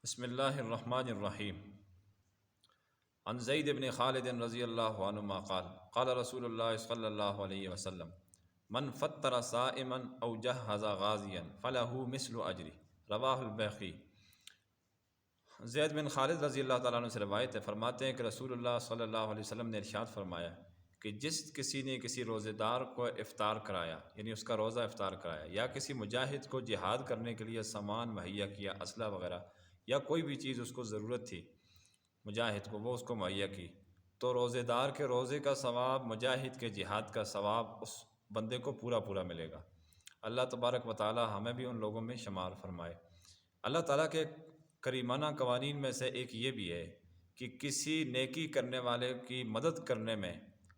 بسم اللہ الرحمن الرحیم عن زید بن خالد رضی اللہ عنہما قال قال رسول اللہ صلی اللہ علیہ وسلم من فطر صائما او جہز غازیا فلہ مثل اجری رواہ البیہقی۔ زید بن خالد رضی اللہ تعالیٰ عنہ سے روایت ہے، فرماتے ہیں کہ رسول اللہ صلی اللہ علیہ وسلم نے ارشاد فرمایا کہ جس کسی نے کسی روزے دار کو افطار کرایا، یعنی اس کا روزہ افطار کرایا، یا کسی مجاہد کو جہاد کرنے کے لیے سامان مہیا کیا، اسلحہ وغیرہ، یا کوئی بھی چیز اس کو ضرورت تھی مجاہد کو، وہ اس کو مہیا کی، تو روزے دار کے روزے کا ثواب، مجاہد کے جہاد کا ثواب اس بندے کو پورا پورا ملے گا۔ اللہ تبارک و تعالی ہمیں بھی ان لوگوں میں شمار فرمائے۔ اللہ تعالیٰ کے کریمانہ قوانین میں سے ایک یہ بھی ہے کہ کسی نیکی کرنے والے کی مدد کرنے میں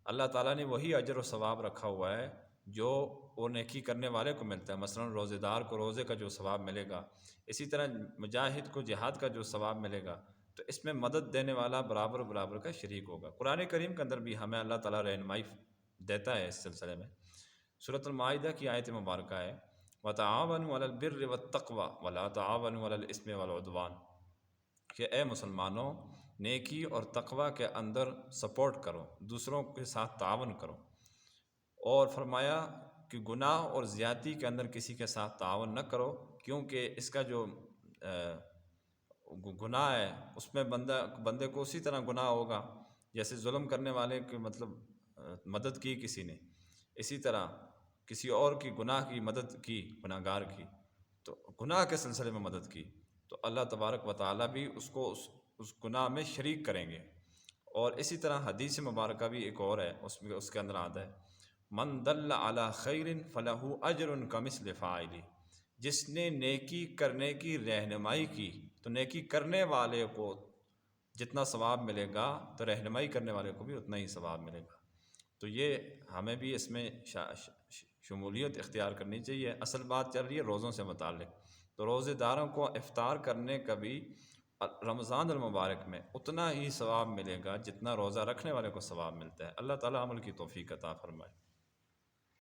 اللہ تعالیٰ نے وہی اجر و ثواب رکھا ہوا ہے جو وہ نیکی کرنے والے کو ملتا ہے۔ مثلا روزے دار کو روزے کا جو ثواب ملے گا، اسی طرح مجاہد کو جہاد کا جو ثواب ملے گا، تو اس میں مدد دینے والا برابر برابر کا شریک ہوگا۔ قرآن کریم کے اندر بھی ہمیں اللہ تعالیٰ رہنمائی دیتا ہے اس سلسلے میں۔ سورۃ المائدہ کی آیت مبارکہ ہے وَتَعَاوَنُوا عَلَى الْبِرِّ وَالتَّقْوَى وَلَا تَعَاوَنُوا عَلَى الْإِثْمِ وَالْعُدْوَانِ، کہ اے مسلمانوں، نیکی اور تقوی کے اندر سپورٹ کرو، دوسروں کے ساتھ تعاون کرو، اور فرمایا کہ گناہ اور زیادتی کے اندر کسی کے ساتھ تعاون نہ کرو، کیونکہ اس کا جو گناہ ہے اس میں بندے کو اسی طرح گناہ ہوگا جیسے ظلم کرنے والے کے مطلب مدد کی کسی نے، اسی طرح کسی اور کی گناہ کی مدد کی، گناہ گار کی، تو گناہ کے سلسلے میں مدد کی، تو اللہ تبارک و تعالیٰ بھی اس کو اس گناہ میں شریک کریں گے۔ اور اسی طرح حدیث مبارکہ بھی ایک اور ہے، اس کے اندر آتا ہے من دل علی خیر فلہ اجر کمثل فاعلہ، جس نے نیکی کرنے کی رہنمائی کی تو نیکی کرنے والے کو جتنا ثواب ملے گا تو رہنمائی کرنے والے کو بھی اتنا ہی ثواب ملے گا۔ تو یہ ہمیں بھی اس میں شمولیت اختیار کرنی چاہیے۔ اصل بات چل رہی ہے روزوں سے متعلق، تو روزے داروں کو افطار کرنے کا بھی رمضان المبارک میں اتنا ہی ثواب ملے گا جتنا روزہ رکھنے والے کو ثواب ملتا ہے۔ اللہ تعالیٰ عمل کی توفیق عطا فرمائے۔